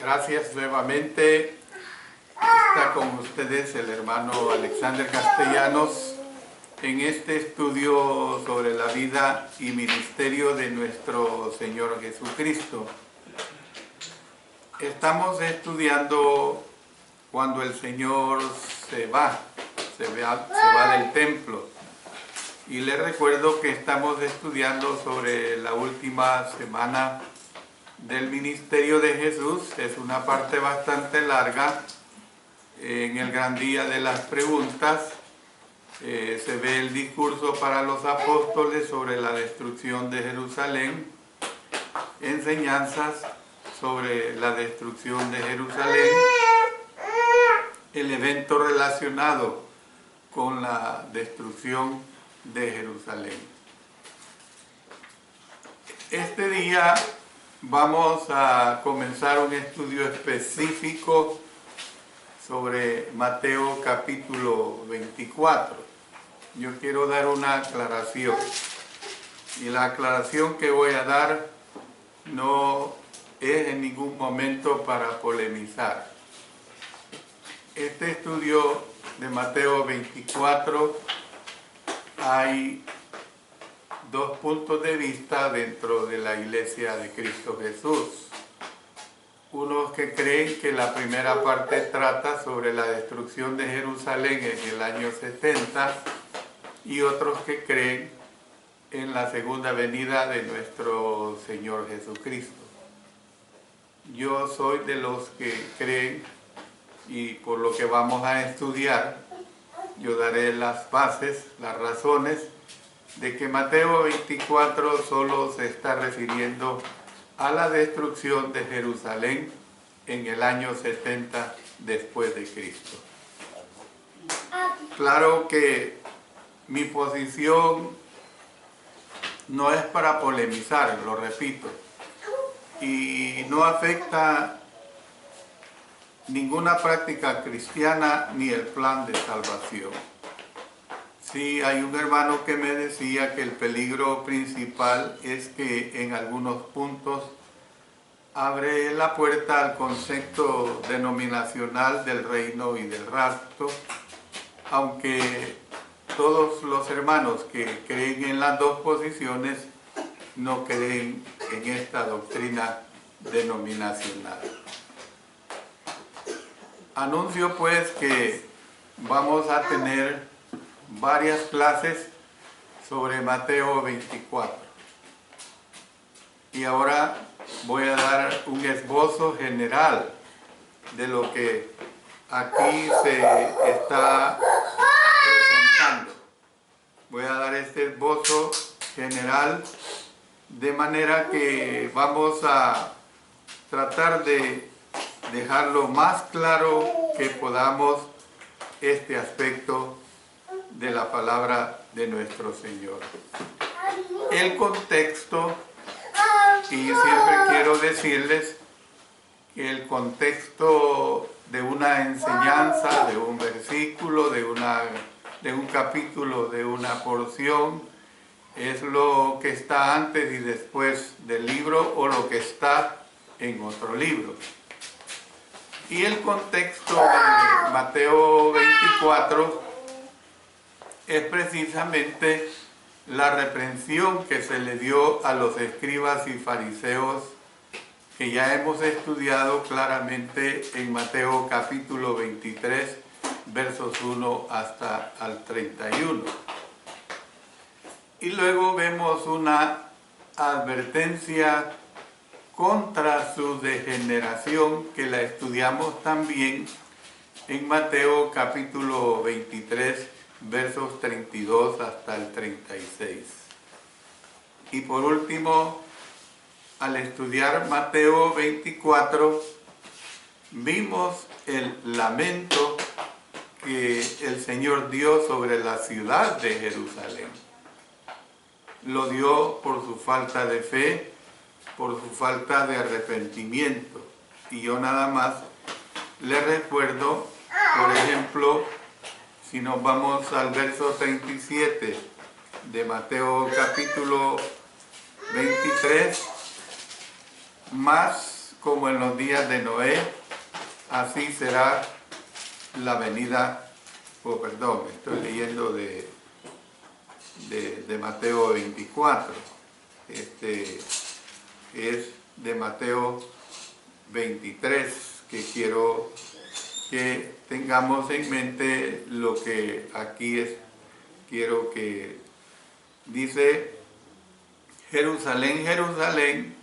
Gracias nuevamente. Está con ustedes el hermano Alexander Castellanos en este estudio sobre la vida y ministerio de nuestro Señor Jesucristo. Estamos estudiando cuando el Señor se va del templo. Y les recuerdo que estamos estudiando sobre la última semana del ministerio de Jesús. Es una parte bastante larga. En el gran día de las preguntas se ve el discurso para los apóstoles sobre la destrucción de Jerusalén, enseñanzas sobre la destrucción de Jerusalén, el evento relacionado con la destrucción de Jerusalén. Este día vamos a comenzar un estudio específico sobre Mateo capítulo 24. Yo quiero dar una aclaración, y la aclaración que voy a dar no es en ningún momento para polemizar. Este estudio de Mateo 24 hay dos puntos de vista dentro de la Iglesia de Cristo Jesús. Unos que creen que la primera parte trata sobre la destrucción de Jerusalén en el año 70 y otros que creen en la segunda venida de nuestro Señor Jesucristo. Yo soy de los que creen, y por lo que vamos a estudiar, yo daré las bases, las razones de que Mateo 24 solo se está refiriendo a la destrucción de Jerusalén en el año 70 después de Cristo. Claro que mi posición no es para polemizar, lo repito, y no afecta ninguna práctica cristiana ni el plan de salvación. Sí, hay un hermano que me decía que el peligro principal es que en algunos puntos abre la puerta al concepto denominacional del reino y del rapto, aunque todos los hermanos que creen en las dos posiciones no creen en esta doctrina denominacional. Anuncio pues que vamos a tener varias clases sobre Mateo 24. Y ahora voy a dar un esbozo general de lo que aquí se está presentando. Voy a dar este esbozo general de manera que vamos a tratar de dejar lo más claro que podamos este aspecto de la palabra de nuestro Señor. El contexto, y siempre quiero decirles que el contexto de una enseñanza, de un versículo, de un capítulo, de una porción, es lo que está antes y después del libro o lo que está en otro libro. Y el contexto de Mateo 24 es precisamente la reprensión que se le dio a los escribas y fariseos, que ya hemos estudiado claramente en Mateo capítulo 23, versos 1 hasta al 31. Y luego vemos una advertencia contra su degeneración, que la estudiamos también en Mateo capítulo 23, versos 32 hasta el 36. Y por último, al estudiar Mateo 24, vimos el lamento que el Señor dio sobre la ciudad de Jerusalén. Lo dio por su falta de fe, por su falta de arrepentimiento. Y yo nada más les recuerdo, por ejemplo, si nos vamos al verso 37 de Mateo capítulo 23, más como en los días de Noé, así será la venida, estoy leyendo de Mateo 24. Es de Mateo 23 que quiero que tengamos en mente lo que aquí quiero que dice: Jerusalén, Jerusalén,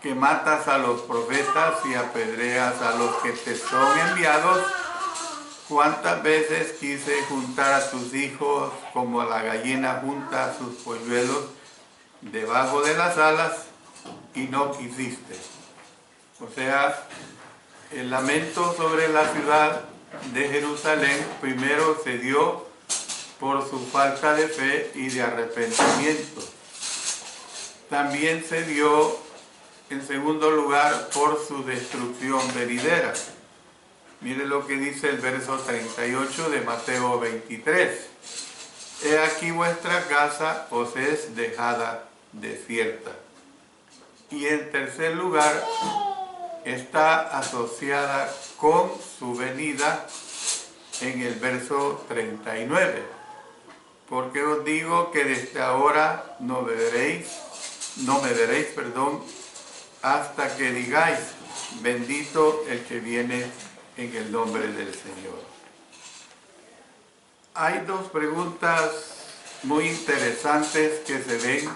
que matas a los profetas y apedreas a los que te son enviados. ¿Cuántas veces quise juntar a tus hijos como la gallina junta a sus polluelos debajo de las alas, y no quisiste? O sea, el lamento sobre la ciudad de Jerusalén primero se dio por su falta de fe y de arrepentimiento. También se dio, en segundo lugar, por su destrucción venidera. Mire lo que dice el verso 38 de Mateo 23. He aquí vuestra casa os es dejada desierta. Y en tercer lugar, está asociada con su venida en el verso 39. Porque os digo que desde ahora no me veréis, hasta que digáis: bendito el que viene en el nombre del Señor. Hay dos preguntas muy interesantes que se ven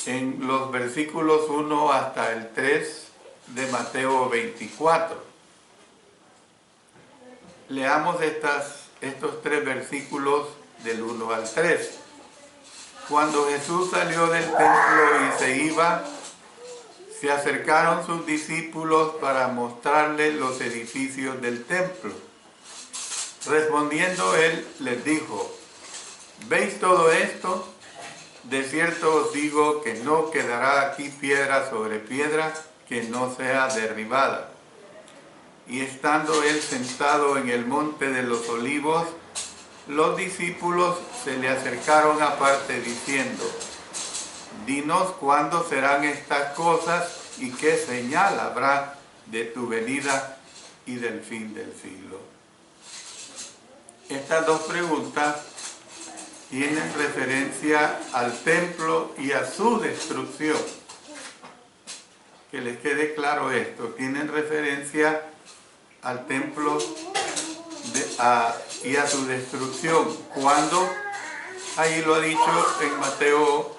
en los versículos 1 hasta el 3 de Mateo 24. Leamos estos tres versículos del 1 al 3. Cuando Jesús salió del templo y se iba, se acercaron sus discípulos para mostrarle los edificios del templo. Respondiendo él, les dijo: ¿veis todo esto? De cierto os digo que no quedará aquí piedra sobre piedra que no sea derribada. Y estando él sentado en el monte de los olivos, los discípulos se le acercaron aparte diciendo: dinos cuándo serán estas cosas y qué señal habrá de tu venida y del fin del siglo. Estas dos preguntas tienen referencia al templo y a su destrucción. Que les quede claro esto, tienen referencia al templo y a su destrucción. Cuando ahí lo ha dicho en Mateo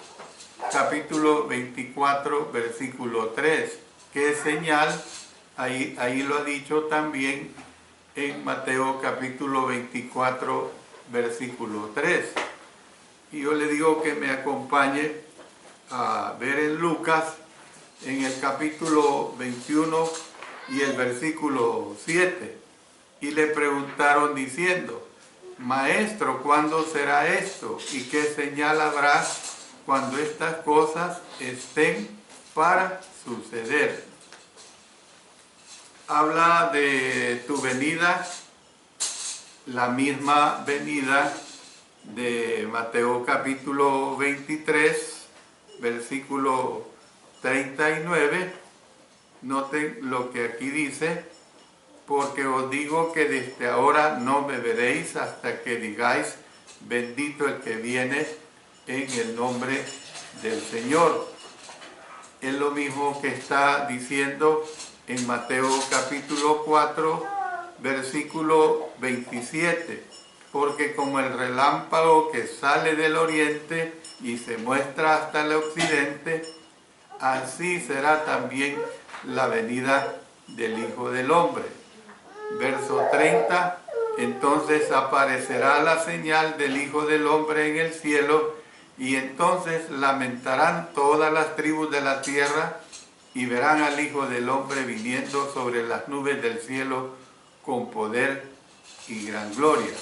capítulo 24, versículo 3. ¿Qué señal? Ahí lo ha dicho también en Mateo capítulo 24, versículo 3. Y yo le digo que me acompañe a ver en Lucas, en el capítulo 21 y el versículo 7. Y le preguntaron diciendo: Maestro, ¿cuándo será esto? ¿Y qué señal habrá cuando estas cosas estén para suceder? Habla de tu venida, la misma venida de Mateo capítulo 23, versículo 39. Noten lo que aquí dice: porque os digo que desde ahora no me veréis hasta que digáis: bendito el que viene en el nombre del Señor. Es lo mismo que está diciendo en Mateo capítulo 4, versículo 27. Porque como el relámpago que sale del oriente y se muestra hasta el occidente, así será también la venida del Hijo del Hombre. Verso 30. Entonces aparecerá la señal del Hijo del Hombre en el cielo, y entonces lamentarán todas las tribus de la tierra, y verán al Hijo del Hombre viniendo sobre las nubes del cielo con poder y gran gloria.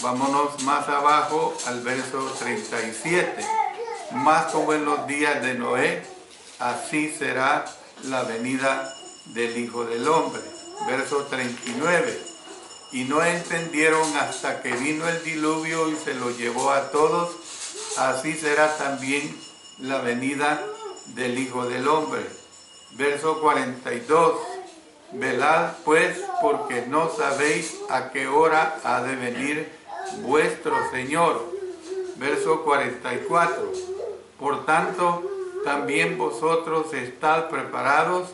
Vámonos más abajo al verso 37. Más como en los días de Noé, así será la venida del Hijo del Hombre. Verso 39. Y no entendieron hasta que vino el diluvio y se lo llevó a todos, así será también la venida del Hijo del Hombre. Verso 42. Velad pues, porque no sabéis a qué hora ha de venir vuestro Señor. Verso 44. Por tanto, también vosotros estad preparados,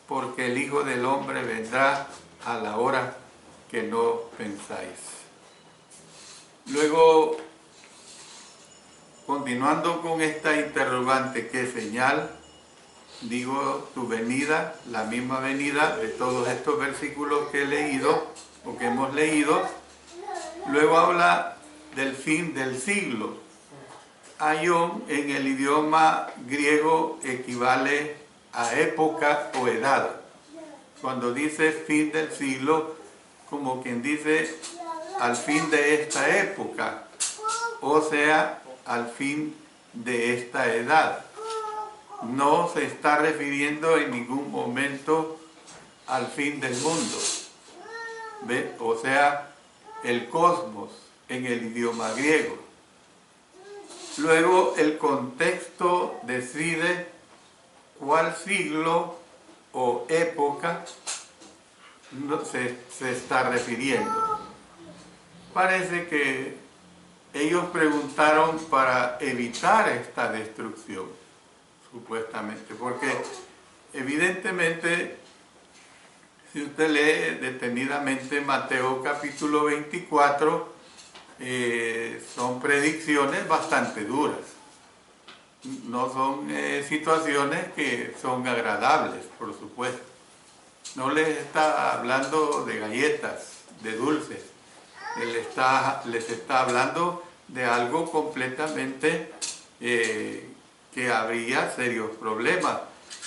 porque el Hijo del Hombre vendrá a la hora que no pensáis. Luego, continuando con esta interrogante, ¿qué señal? Digo, tu venida, la misma venida de todos estos versículos que he leído, o que hemos leído. Luego habla del fin del siglo. Aion en el idioma griego equivale a época o edad. Cuando dice fin del siglo, como quien dice al fin de esta época, o sea, al fin de esta edad. No se está refiriendo en ningún momento al fin del mundo. ¿Ve? O sea, el cosmos en el idioma griego. Luego el contexto decide cuál siglo o época se está refiriendo. Parece que ellos preguntaron para evitar esta destrucción, supuestamente, porque evidentemente, si usted lee detenidamente Mateo capítulo 24, son predicciones bastante duras. No son situaciones que son agradables, por supuesto. No les está hablando de galletas, de dulces. Les está hablando de algo completamente que habría serios problemas.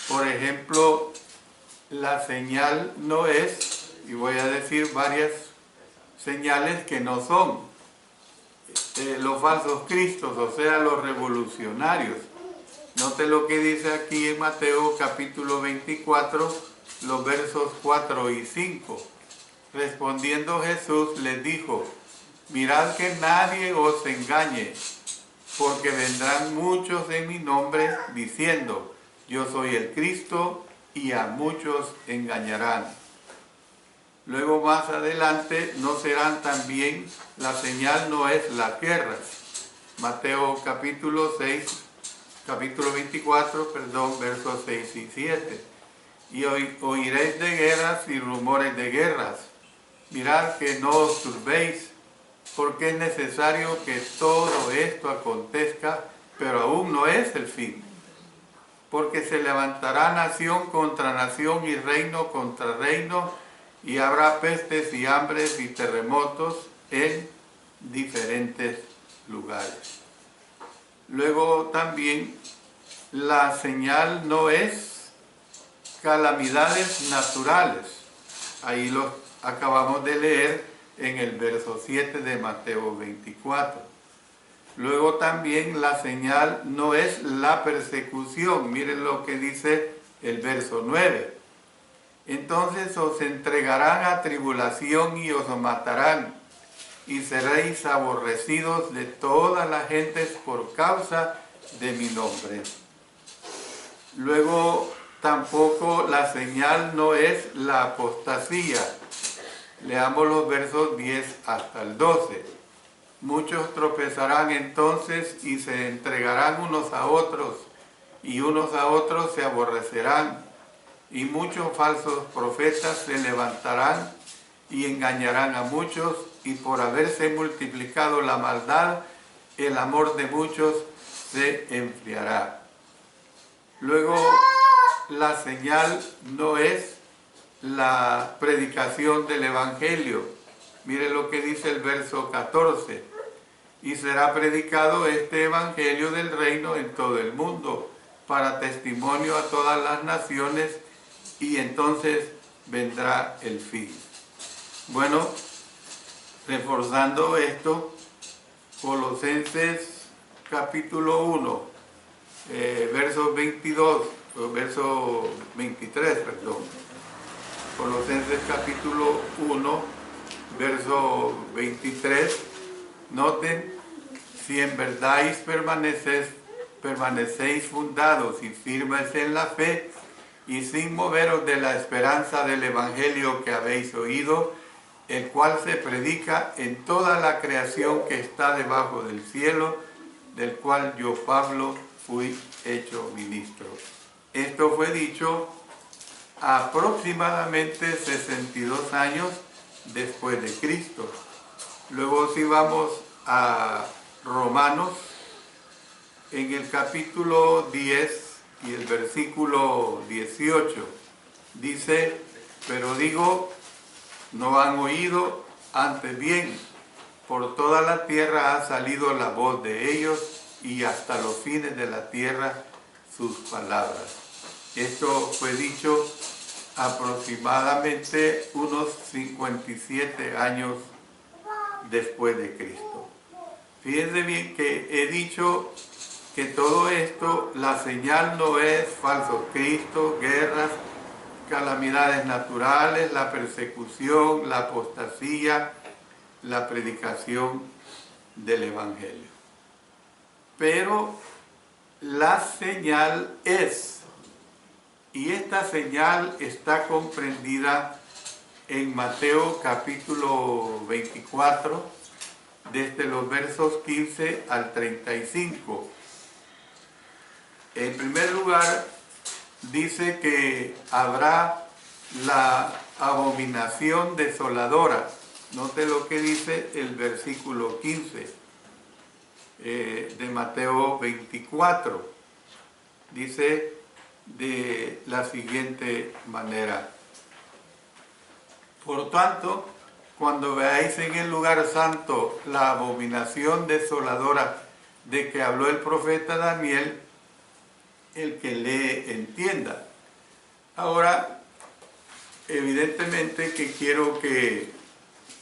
Por ejemplo, la señal no es, y voy a decir varias señales que no son, los falsos cristos, o sea, los revolucionarios. Note lo que dice aquí en Mateo capítulo 24, los versos 4 y 5. Respondiendo Jesús les dijo, mirad que nadie os engañe, porque vendrán muchos en mi nombre diciendo, yo soy el Cristo, y a muchos engañarán. Luego más adelante, no serán también, la señal no es las guerras. Mateo capítulo 24, versos 6 y 7. Y oiréis de guerras y rumores de guerras. Mirad que no os turbéis, porque es necesario que todo esto acontezca, pero aún no es el fin. Porque se levantará nación contra nación y reino contra reino, y habrá pestes y hambres y terremotos en diferentes lugares. Luego también la señal no es calamidades naturales. Ahí los acabamos de leer en el verso 7 de Mateo 24. Luego también la señal no es la persecución. Miren lo que dice el verso 9. Entonces os entregarán a tribulación y os matarán, y seréis aborrecidos de todas las gentes por causa de mi nombre. Luego tampoco la señal no es la apostasía. Leamos los versos 10 hasta el 12. Muchos tropezarán entonces y se entregarán unos a otros, y unos a otros se aborrecerán, y muchos falsos profetas se levantarán y engañarán a muchos, y por haberse multiplicado la maldad, el amor de muchos se enfriará. Luego, la señal no es la predicación del Evangelio. Mire lo que dice el verso 14. Y será predicado este Evangelio del reino en todo el mundo, para testimonio a todas las naciones, y entonces vendrá el fin. Bueno, reforzando esto, Colosenses capítulo 1, verso 22, verso 23, perdón. Colosenses capítulo 1, verso 23. Noten, si en verdad permanecéis fundados y firmes en la fe, y sin moveros de la esperanza del Evangelio que habéis oído, el cual se predica en toda la creación que está debajo del cielo, del cual yo, Pablo, fui hecho ministro. Esto fue dicho aproximadamente 62 años después de Cristo. Luego si vamos a Romanos, en el capítulo 10 y el versículo 18, dice, pero digo, no han oído, antes bien, por toda la tierra ha salido la voz de ellos y hasta los fines de la tierra sus palabras. Esto fue dicho aproximadamente unos 57 años después de Cristo. Fíjense bien que he dicho que todo esto, la señal no es falso Cristo, guerras, calamidades naturales, la persecución, la apostasía, la predicación del Evangelio. Pero la señal es, y esta señal está comprendida en Mateo capítulo 24, desde los versos 15 al 35. En primer lugar, dice que habrá la abominación desoladora. Note lo que dice el versículo 15 de Mateo 24. Dice de la siguiente manera: por tanto, cuando veáis en el lugar santo la abominación desoladora de que habló el profeta Daniel, el que lee entienda. Ahora, evidentemente que quiero que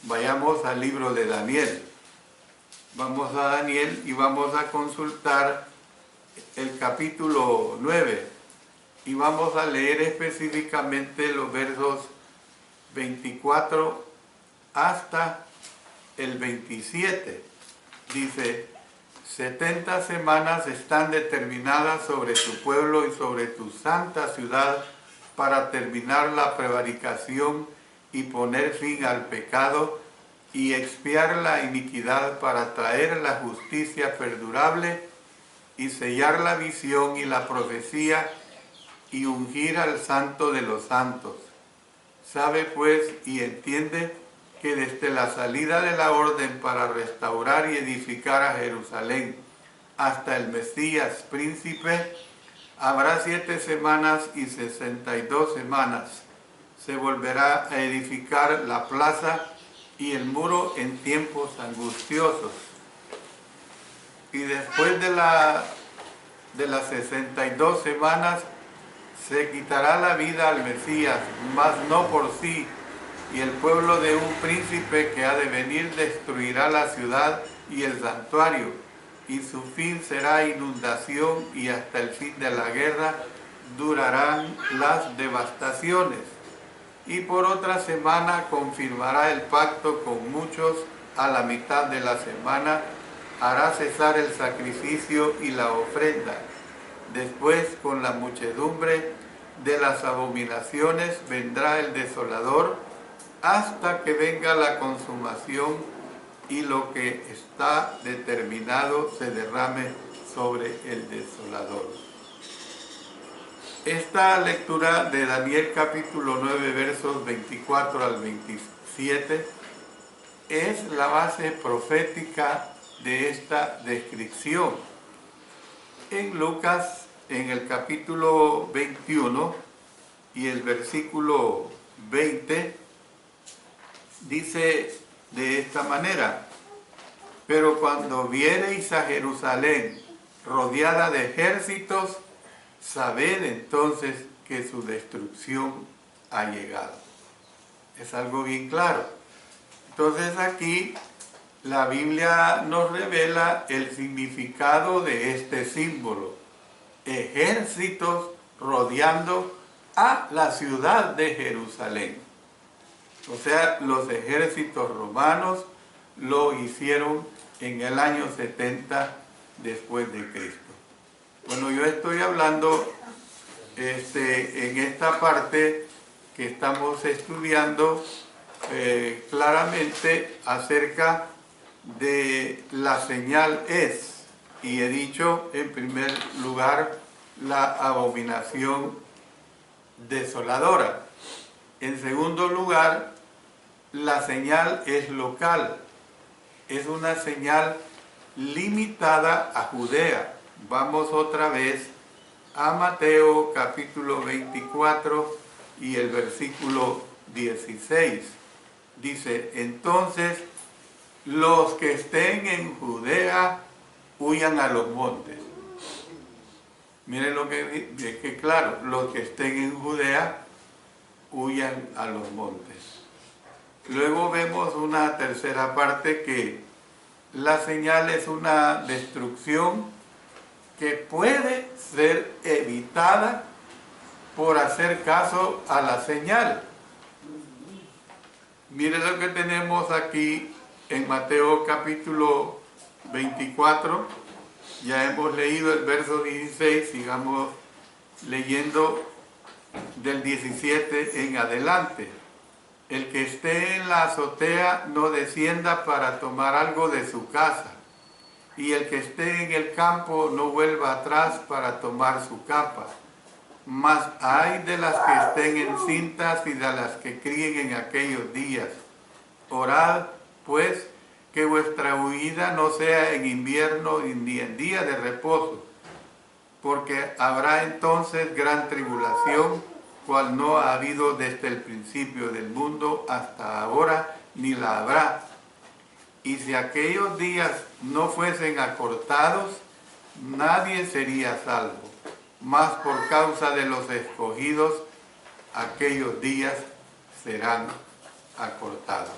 vayamos al libro de Daniel. Vamos a Daniel y vamos a consultar el capítulo 9 y vamos a leer específicamente los versos 24 hasta el 27. Dice: 70 semanas están determinadas sobre tu pueblo y sobre tu santa ciudad para terminar la prevaricación y poner fin al pecado y expiar la iniquidad, para traer la justicia perdurable y sellar la visión y la profecía y ungir al santo de los santos. Sabe pues y entiende que desde la salida de la orden para restaurar y edificar a Jerusalén hasta el Mesías príncipe, habrá 7 semanas y 62 semanas. Se volverá a edificar la plaza y el muro en tiempos angustiosos. Y después de las 62 semanas se quitará la vida al Mesías, mas no por sí, y el pueblo de un príncipe que ha de venir destruirá la ciudad y el santuario, y su fin será inundación, y hasta el fin de la guerra durarán las devastaciones. Y por otra semana confirmará el pacto con muchos, a la mitad de la semana hará cesar el sacrificio y la ofrenda. Después, con la muchedumbre de las abominaciones, vendrá el desolador, hasta que venga la consumación y lo que está determinado se derrame sobre el desolador. Esta lectura de Daniel capítulo 9 versos 24 al 27 es la base profética de esta descripción. En Lucas, en el capítulo 21 y el versículo 20, dice de esta manera: pero cuando viereis a Jerusalén rodeada de ejércitos, sabed entonces que su destrucción ha llegado. Es algo bien claro. Entonces aquí la Biblia nos revela el significado de este símbolo: ejércitos rodeando a la ciudad de Jerusalén. O sea, los ejércitos romanos lo hicieron en el año 70 después de Cristo. Bueno, yo estoy hablando en esta parte que estamos estudiando claramente acerca de la señal es, y he dicho en primer lugar la abominación desoladora. En segundo lugar, la señal es local, es una señal limitada a Judea. Vamos otra vez a Mateo capítulo 24 y el versículo 16. Dice, entonces los que estén en Judea huyan a los montes. Miren lo que dice, que claro, los que estén en Judea huyan a los montes. Luego vemos una tercera parte que la señal es una destrucción que puede ser evitada por hacer caso a la señal. Miren lo que tenemos aquí en Mateo capítulo 24. Ya hemos leído el verso 16, sigamos leyendo del 17 en adelante. El que esté en la azotea no descienda para tomar algo de su casa, y el que esté en el campo no vuelva atrás para tomar su capa. Mas hay de las que estén encintas y de las que críen en aquellos días. Orad, pues, que vuestra huida no sea en invierno ni en día de reposo, porque habrá entonces gran tribulación, cual no ha habido desde el principio del mundo hasta ahora, ni la habrá. Y si aquellos días no fuesen acortados, nadie sería salvo. Mas por causa de los escogidos, aquellos días serán acortados.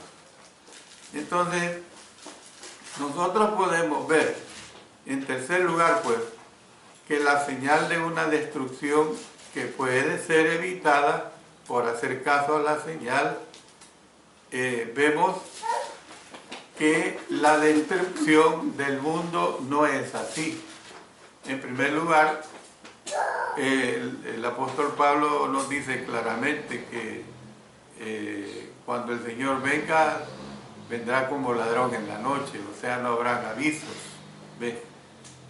Entonces, nosotros podemos ver, en tercer lugar, pues, que la señal de una destrucción que puede ser evitada por hacer caso a la señal, vemos que la destrucción del mundo no es así. En primer lugar, el apóstol Pablo nos dice claramente que cuando el Señor venga, vendrá como ladrón en la noche, o sea, no habrán avisos. ¿Ves?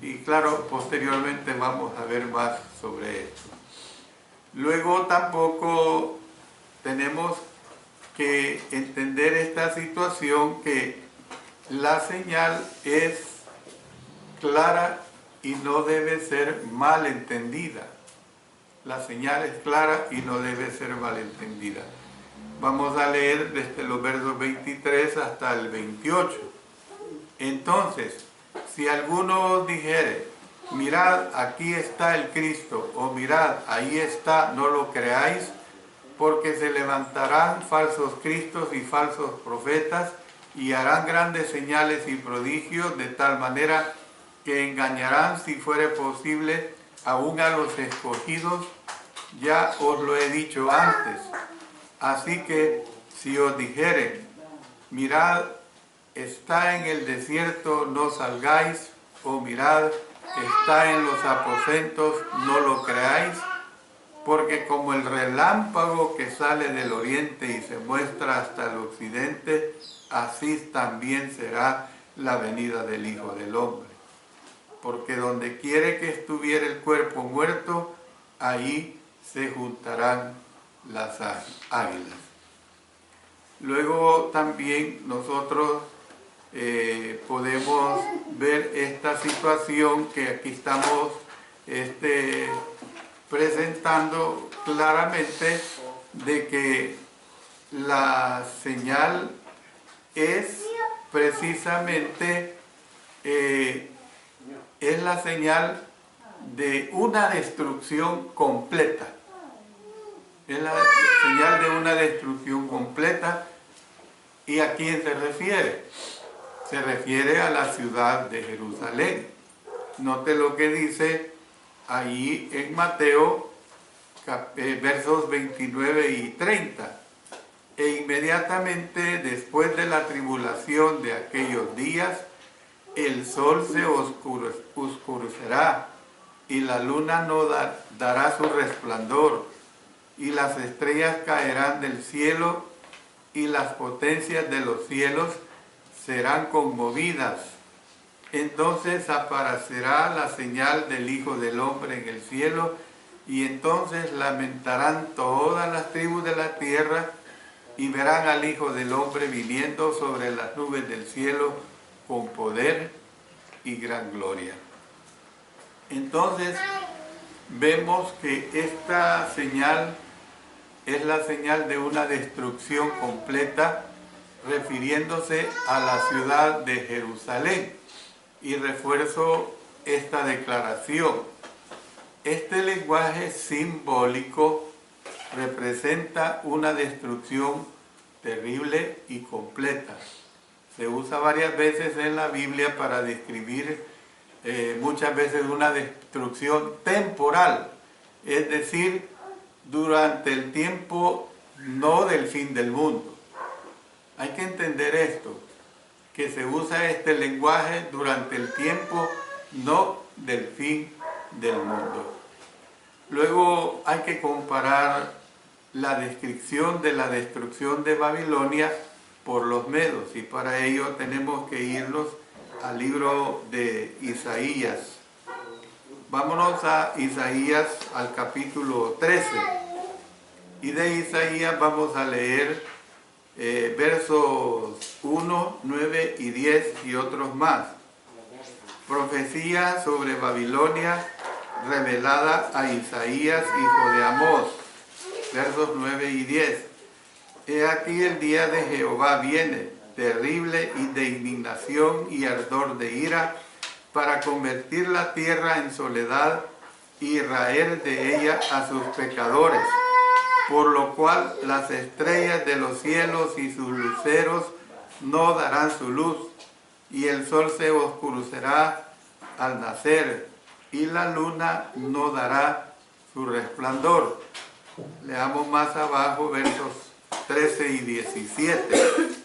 Y claro, posteriormente vamos a ver más sobre esto. Luego tampoco tenemos que entender esta situación que la señal es clara y no debe ser mal entendida. La señal es clara y no debe ser mal entendida. Vamos a leer desde los versos 23 hasta el 28. Entonces, si alguno os dijere, mirad, aquí está el Cristo, o mirad, ahí está, no lo creáis, porque se levantarán falsos cristos y falsos profetas, y harán grandes señales y prodigios, de tal manera que engañarán, si fuere posible, aún a los escogidos. Ya os lo he dicho antes. Así que, si os dijeren, mirad, está en el desierto, no salgáis, o mirad, está en los aposentos, no lo creáis, porque como el relámpago que sale del oriente y se muestra hasta el occidente, así también será la venida del Hijo del Hombre. Porque donde quiere que estuviera el cuerpo muerto, ahí se juntarán las águilas. Luego también nosotros podemos ver esta situación que aquí estamos presentando claramente, de que la señal es precisamente es la señal de una destrucción completa. Es la señal de una destrucción completa. ¿Y a quién se refiere? Se refiere a la ciudad de Jerusalén. Note lo que dice ahí en Mateo, versos 29 y 30. E inmediatamente después de la tribulación de aquellos días, el sol se oscurecerá, y la luna no dará su resplandor, y las estrellas caerán del cielo, y las potencias de los cielos serán conmovidas. Entonces aparecerá la señal del Hijo del Hombre en el cielo, y entonces lamentarán todas las tribus de la tierra, y verán al Hijo del Hombre viniendo sobre las nubes del cielo con poder y gran gloria. Entonces vemos que esta señal es la señal de una destrucción completa, refiriéndose a la ciudad de Jerusalén. Y refuerzo esta declaración. Este lenguaje simbólico representa una destrucción terrible y completa. Se usa varias veces en la Biblia para describir muchas veces una destrucción temporal, es decir, durante el tiempo no del fin del mundo. Hay que entender esto, que se usa este lenguaje durante el tiempo no del fin del mundo. Luego hay que comparar la descripción de la destrucción de Babilonia por los medos, y para ello tenemos que irnos al libro de Isaías. Vámonos a Isaías, al capítulo 13, y de Isaías vamos a leer versos 1, 9 y 10 y otros más. Profecía sobre Babilonia revelada a Isaías, hijo de Amós, versos 9 y 10. He aquí el día de Jehová viene, terrible y de indignación y ardor de ira, para convertir la tierra en soledad y raer de ella a sus pecadores, por lo cual las estrellas de los cielos y sus luceros no darán su luz, y el sol se oscurecerá al nacer, y la luna no dará su resplandor. Leamos más abajo versos 13 y 17.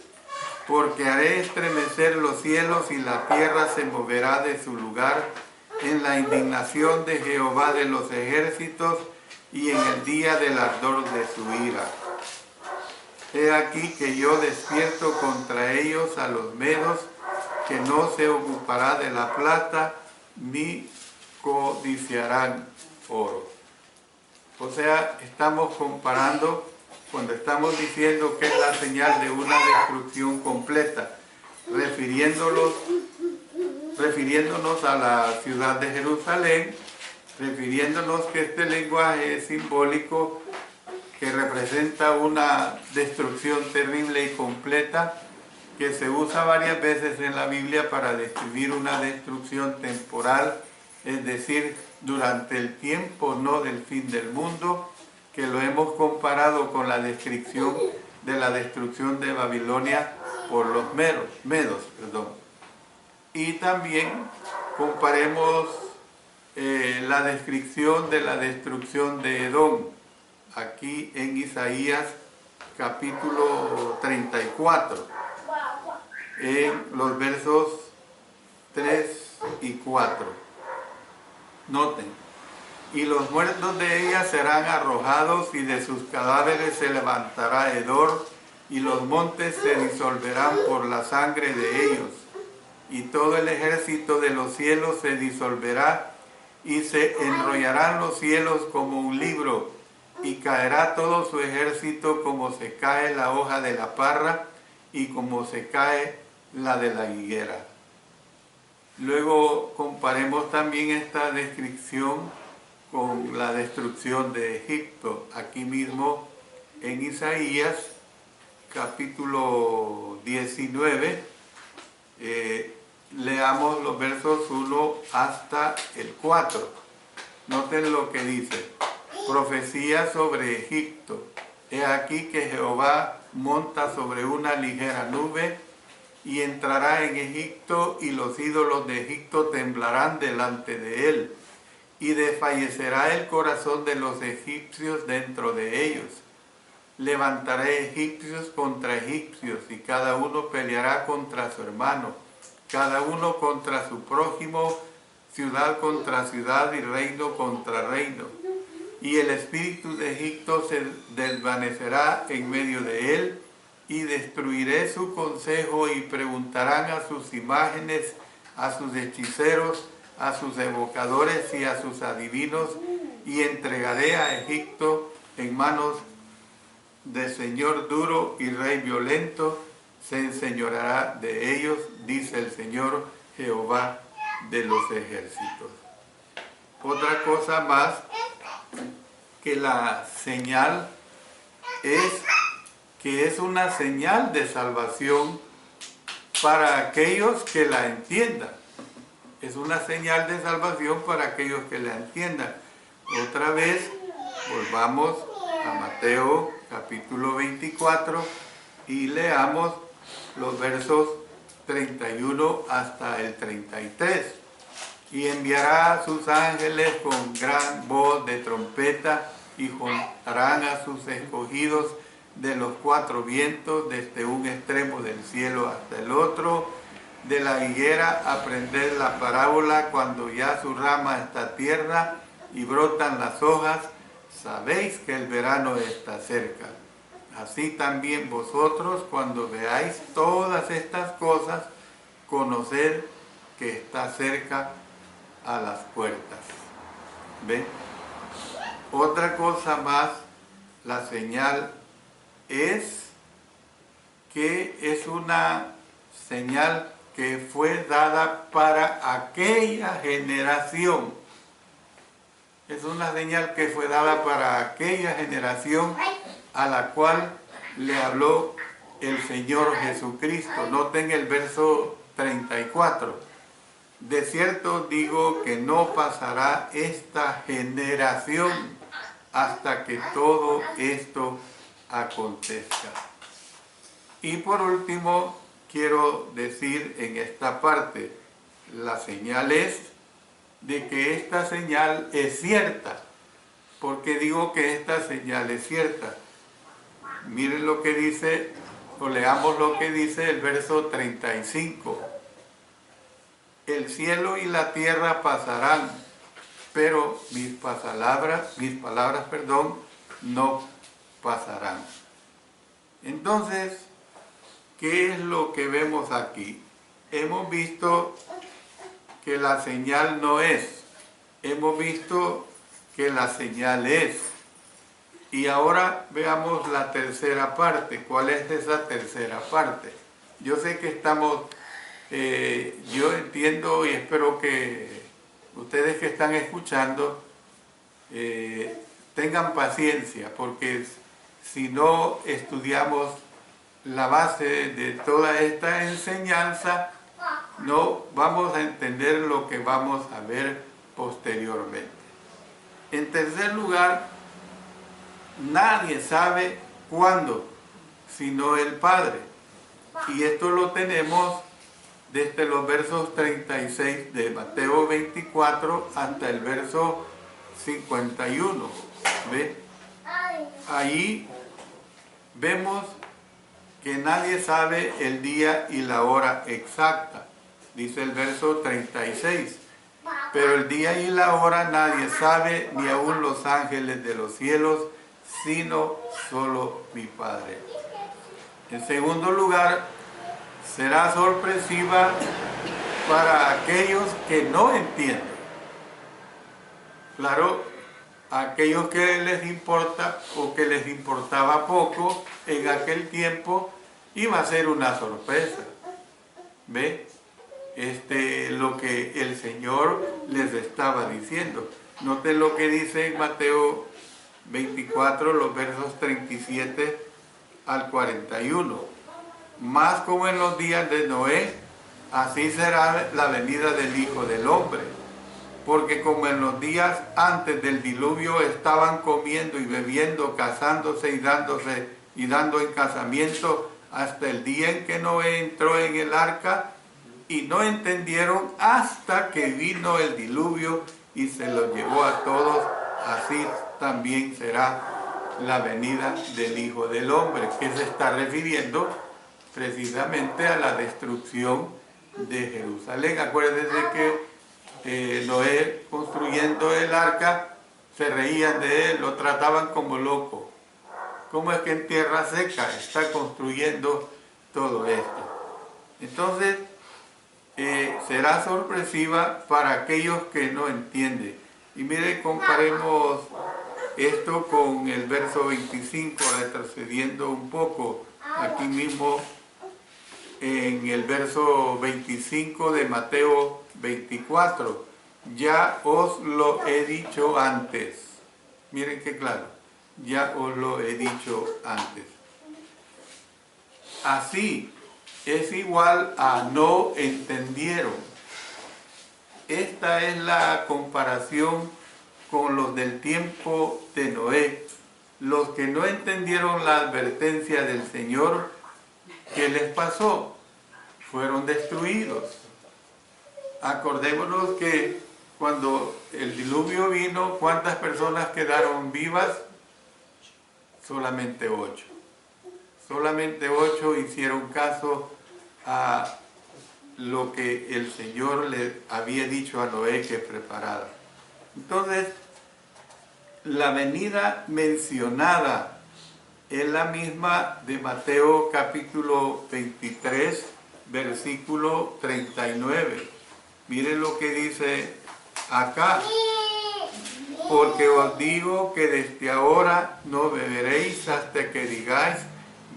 Porque haré estremecer los cielos y la tierra se moverá de su lugar en la indignación de Jehová de los ejércitos y en el día del ardor de su ira. He aquí que yo despierto contra ellos a los medos, que no se ocupará de la plata ni codiciarán oro. O sea, estamos comparando, cuando estamos diciendo que es la señal de una destrucción completa, refiriéndonos a la ciudad de Jerusalén, refiriéndonos que este lenguaje es simbólico, que representa una destrucción terrible y completa, que se usa varias veces en la Biblia para describir una destrucción temporal, es decir, durante el tiempo no del fin del mundo, que lo hemos comparado con la descripción de la destrucción de Babilonia por los medos. Y también comparemos la descripción de la destrucción de Edom, aquí en Isaías capítulo 34, en los versos 3 y 4. Noten, y los muertos de ella serán arrojados, y de sus cadáveres se levantará hedor, y los montes se disolverán por la sangre de ellos, y todo el ejército de los cielos se disolverá, y se enrollarán los cielos como un libro, y caerá todo su ejército como se cae la hoja de la parra, y como se cae la de la higuera. Luego comparemos también esta descripción con la destrucción de Egipto, aquí mismo en Isaías capítulo 19, leamos los versos 1 hasta el 4. Noten lo que dice: profecía sobre Egipto. He aquí que Jehová monta sobre una ligera nube y entrará en Egipto, y los ídolos de Egipto temblarán delante de él, y desfallecerá el corazón de los egipcios dentro de ellos. Levantaré egipcios contra egipcios, y cada uno peleará contra su hermano, cada uno contra su prójimo, ciudad contra ciudad y reino contra reino. Y el espíritu de Egipto se desvanecerá en medio de él, y destruiré su consejo, y preguntarán a sus imágenes, a sus hechiceros, a sus evocadores y a sus adivinos, y entregaré a Egipto en manos de señor duro y rey violento, se enseñoreará de ellos, dice el Señor Jehová de los ejércitos. Otra cosa más, que la señal es que es una señal de salvación para aquellos que la entiendan. Es una señal de salvación para aquellos que la entiendan. Otra vez, volvamos a Mateo capítulo 24 y leamos los versos 31 hasta el 33. Y enviará a sus ángeles con gran voz de trompeta, y juntarán a sus escogidos de los cuatro vientos, desde un extremo del cielo hasta el otro. De la higuera aprended la parábola: cuando ya su rama está tierna y brotan las hojas, sabéis que el verano está cerca. Así también vosotros, cuando veáis todas estas cosas, conoced que está cerca a las puertas. ¿Ven? Otra cosa más, la señal es que es una señal que fue dada para aquella generación. Es una señal que fue dada para aquella generación a la cual le habló el Señor Jesucristo. Noten el verso 34. De cierto digo que no pasará esta generación hasta que todo esto acontezca. Y por último, quiero decir en esta parte, la señal es de que esta señal es cierta. ¿Por qué digo que esta señal es cierta? Miren lo que dice, o leamos lo que dice el verso 35. El cielo y la tierra pasarán, pero mis palabras, no pasarán. Entonces, ¿qué es lo que vemos aquí? Hemos visto que la señal no es. Hemos visto que la señal es. Y ahora veamos la tercera parte. ¿Cuál es esa tercera parte? Yo sé que estamos, yo entiendo y espero que ustedes que están escuchando tengan paciencia, porque si no estudiamos la base de toda esta enseñanza, no vamos a entender lo que vamos a ver posteriormente. En tercer lugar, nadie sabe cuándo, sino el Padre. Y esto lo tenemos desde los versos 36 de Mateo 24 hasta el verso 51. ¿Ve? Ahí vemos que nadie sabe el día y la hora exacta. Dice el verso 36. Pero el día y la hora nadie sabe, ni aun los ángeles de los cielos, sino solo mi Padre. En segundo lugar, será sorpresiva para aquellos que no entienden. Claro, a aquellos que les importa o que les importaba poco en aquel tiempo, iba a ser una sorpresa. ¿Ve? Lo que el Señor les estaba diciendo. Noten lo que dice en Mateo 24, los versos 37 al 41. Más como en los días de Noé, así será la venida del Hijo del Hombre. Porque como en los días antes del diluvio estaban comiendo y bebiendo, casándose y dando en casamiento, hasta el día en que Noé entró en el arca, y no entendieron hasta que vino el diluvio y se los llevó a todos, así también será la venida del Hijo del Hombre, que se está refiriendo precisamente a la destrucción de Jerusalén. Acuérdense que Noé construyendo el arca, se reían de él, lo trataban como loco. ¿Cómo es que en tierra seca está construyendo todo esto? Entonces, será sorpresiva para aquellos que no entienden. Y mire, comparemos esto con el verso 25, retrocediendo un poco, aquí mismo en el verso 25 de Mateo 24. Ya os lo he dicho antes. Miren qué claro, ya os lo he dicho antes. Así es igual a no entendieron. Esta es la comparación con los del tiempo de Noé. Los que no entendieron la advertencia del Señor, ¿qué les pasó? Fueron destruidos. Acordémonos que cuando el diluvio vino, ¿cuántas personas quedaron vivas? Solamente 8. Solamente 8 hicieron caso a lo que el Señor le había dicho a Noé que preparara. Entonces, la venida mencionada es la misma de Mateo capítulo 23, versículo 39. Miren lo que dice acá. Porque os digo que desde ahora no beberéis hasta que digáis,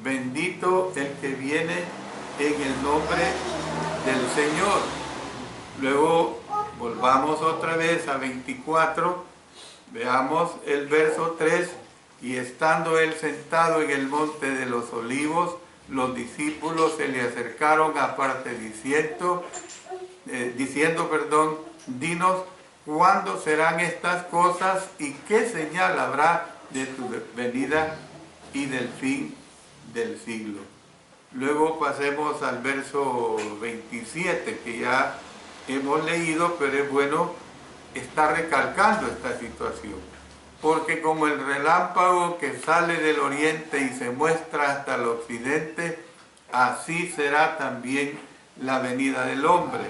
bendito el que viene en el nombre del Señor. Luego volvamos otra vez a 24, veamos el verso 3, y estando él sentado en el monte de los olivos, los discípulos se le acercaron aparte diciendo, dinos, ¿cuándo serán estas cosas y qué señal habrá de tu venida y del fin del siglo? Luego pasemos al verso 27, que ya hemos leído, pero es bueno estar recalcando esta situación. Porque como el relámpago que sale del oriente y se muestra hasta el occidente, así será también la venida del hombre.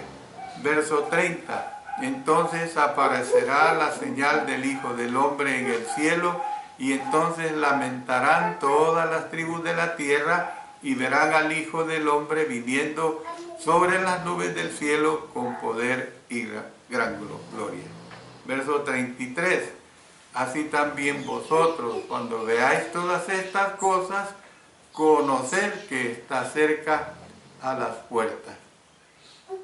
Verso 30. Entonces aparecerá la señal del Hijo del Hombre en el cielo, y entonces lamentarán todas las tribus de la tierra, y verán al Hijo del Hombre viniendo sobre las nubes del cielo con poder y gran gloria. Verso 33. Así también vosotros, cuando veáis todas estas cosas, conoced que está cerca a las puertas.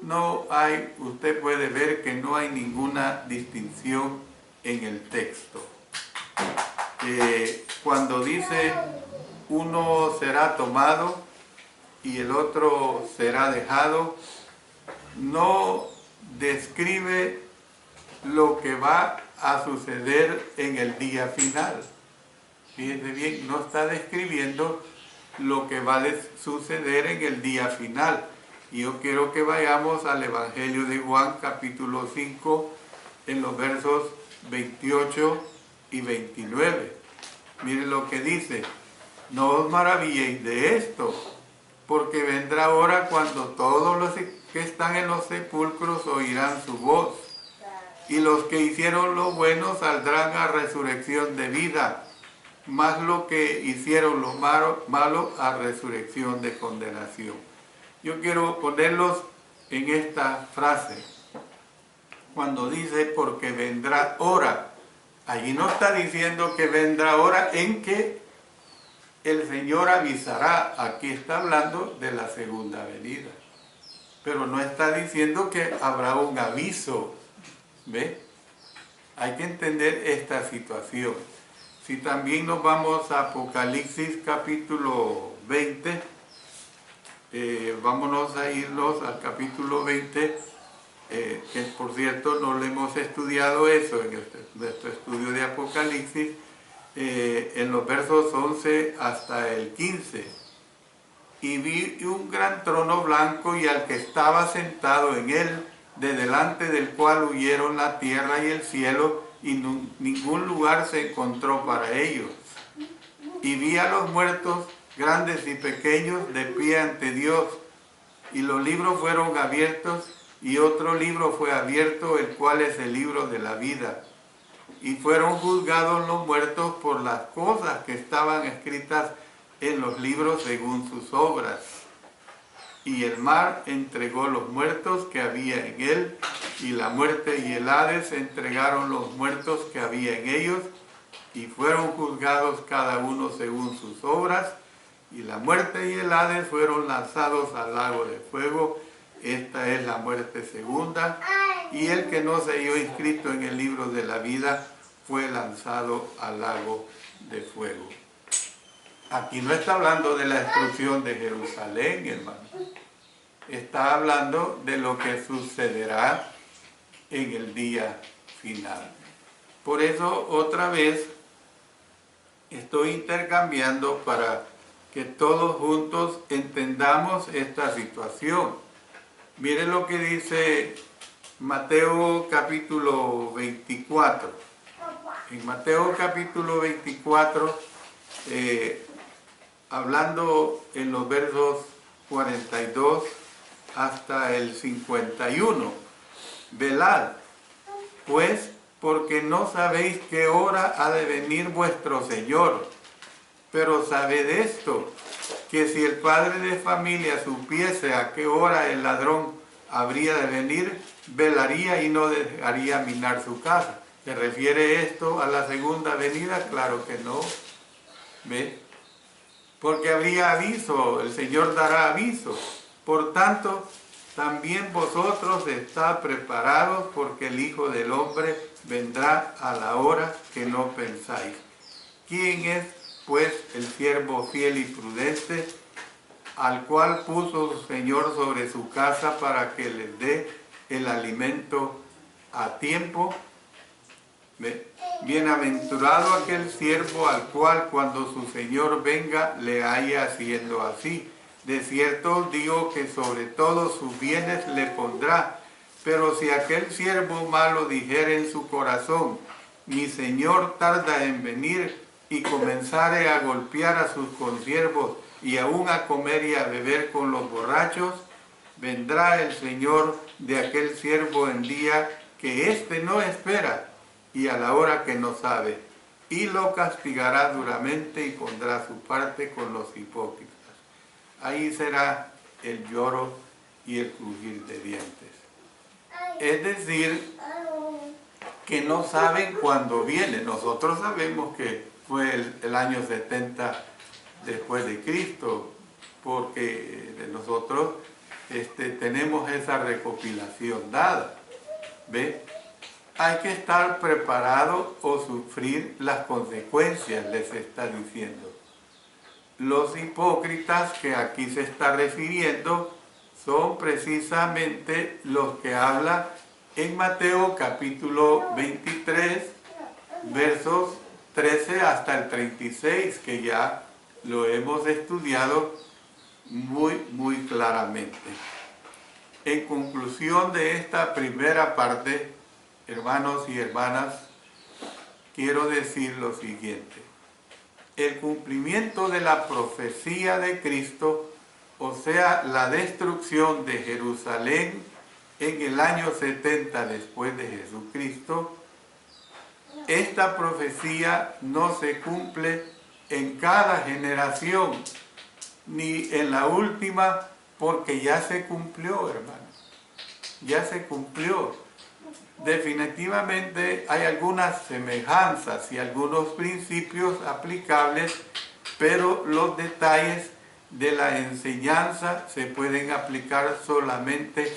No hay, usted puede ver que no hay ninguna distinción en el texto. Cuando dice uno será tomado y el otro será dejado, no describe lo que va a suceder en el día final. Fíjense bien, no está describiendo lo que va a suceder en el día final. Y yo quiero que vayamos al Evangelio de Juan, capítulo 5, en los versos 28 y 29. Miren lo que dice. No os maravilléis de esto, porque vendrá hora cuando todos los que están en los sepulcros oirán su voz, y los que hicieron lo bueno saldrán a resurrección de vida, mas los que hicieron lo malo a resurrección de condenación. Yo quiero ponerlos en esta frase. Cuando dice, porque vendrá hora, allí no está diciendo que vendrá hora en que el Señor avisará. Aquí está hablando de la segunda venida. Pero no está diciendo que habrá un aviso. ¿Ve? Hay que entender esta situación. Si también nos vamos a Apocalipsis capítulo 20, vámonos a irnos al capítulo 20, que por cierto no lo hemos estudiado eso en nuestro estudio de Apocalipsis, en los versos 11 hasta el 15. Y vi un gran trono blanco y al que estaba sentado en él, de delante del cual huyeron la tierra y el cielo, y ningún lugar se encontró para ellos. Y vi a los muertos, grandes y pequeños, de pie ante Dios, y los libros fueron abiertos, y otro libro fue abierto, el cual es el libro de la vida. Y fueron juzgados los muertos por las cosas que estaban escritas en los libros según sus obras. Y el mar entregó los muertos que había en él, y la muerte y el Hades entregaron los muertos que había en ellos, y fueron juzgados cada uno según sus obras, y la muerte y el Hades fueron lanzados al lago de fuego. Esta es la muerte segunda, y el que no se halló inscrito en el libro de la vida fue lanzado al lago de fuego. Aquí no está hablando de la destrucción de Jerusalén, hermano. Está hablando de lo que sucederá en el día final. Por eso, otra vez, estoy intercambiando para que todos juntos entendamos esta situación. Miren lo que dice Mateo capítulo 24. En Mateo capítulo 24, hablando en los versos 42 hasta el 51, velad, pues, porque no sabéis qué hora ha de venir vuestro Señor. Pero sabed esto, que si el padre de familia supiese a qué hora el ladrón habría de venir, velaría y no dejaría minar su casa. ¿Se refiere esto a la segunda venida? Claro que no. ¿Ve? Porque habría aviso, el Señor dará aviso. Por tanto, también vosotros estad preparados, porque el Hijo del Hombre vendrá a la hora que no pensáis. ¿Quién es, pues, el siervo fiel y prudente, al cual puso su Señor sobre su casa para que les dé el alimento a tiempo? Bienaventurado aquel siervo al cual cuando su Señor venga le haya haciendo así. De cierto os digo que sobre todos sus bienes le pondrá. Pero si aquel siervo malo dijere en su corazón, mi Señor tarda en venir, y comenzare a golpear a sus consiervos y aún a comer y a beber con los borrachos, vendrá el Señor de aquel siervo en día que éste no espera y a la hora que no sabe, y lo castigará duramente y pondrá su parte con los hipócritas. Ahí será el lloro y el crujir de dientes. Es decir, que no saben cuándo viene. Nosotros sabemos que fue el año 70 después de Cristo, porque nosotros tenemos esa recopilación dada. ¿Ve? Hay que estar preparado o sufrir las consecuencias, les está diciendo. Los hipócritas que aquí se está refiriendo son precisamente los que habla en Mateo capítulo 23, versos 13 hasta el 36, que ya lo hemos estudiado muy claramente. En conclusión de esta primera parte, hermanos y hermanas, quiero decir lo siguiente. El cumplimiento de la profecía de Cristo, o sea, la destrucción de Jerusalén en el año 70 después de Jesucristo, esta profecía no se cumple en cada generación, ni en la última, porque ya se cumplió, hermanos. Ya se cumplió. Definitivamente hay algunas semejanzas y algunos principios aplicables, pero los detalles de la enseñanza se pueden aplicar solamente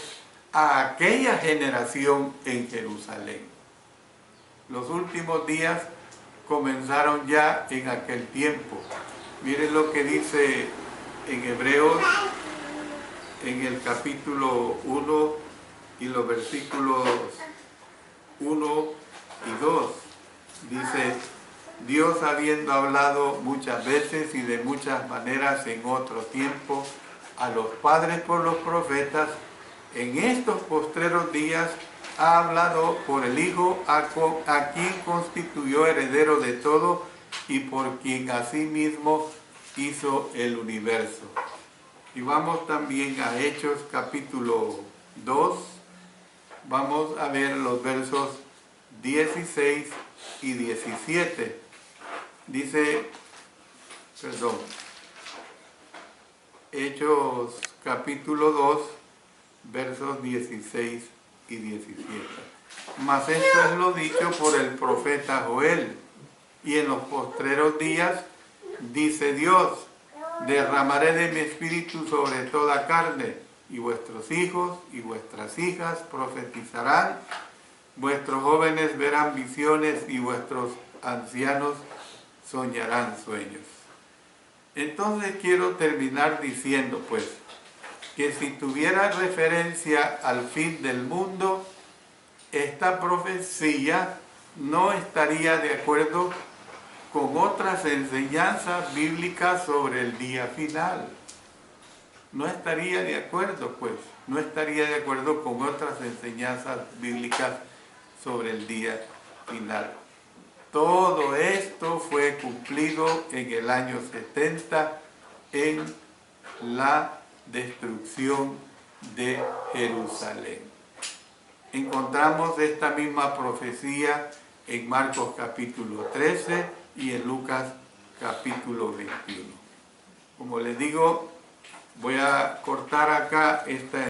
a aquella generación en Jerusalén. Los últimos días comenzaron ya en aquel tiempo. Miren lo que dice en Hebreos, en el capítulo 1 y los versículos 1 y 2. Dice, Dios habiendo hablado muchas veces y de muchas maneras en otro tiempo a los padres por los profetas, en estos postreros días ha hablado por el Hijo, a quien constituyó heredero de todo y por quien asimismo hizo el universo. Y vamos también a Hechos capítulo 2, vamos a ver los versos 16 y 17. Dice, Hechos capítulo 2, versos 16 y 17. Mas esto es lo dicho por el profeta Joel. Y en los postreros días, dice Dios, derramaré de mi espíritu sobre toda carne, y vuestros hijos y vuestras hijas profetizarán, vuestros jóvenes verán visiones y vuestros ancianos soñarán sueños. Entonces quiero terminar diciendo pues que si tuviera referencia al fin del mundo, esta profecía no estaría de acuerdo con otras enseñanzas bíblicas sobre el día final. No estaría de acuerdo, pues, no estaría de acuerdo con otras enseñanzas bíblicas sobre el día final. Todo esto fue cumplido en el año 70 en la destrucción de Jerusalén. Encontramos esta misma profecía en Marcos capítulo 13 y en Lucas capítulo 21. Como les digo, voy a cortar acá esta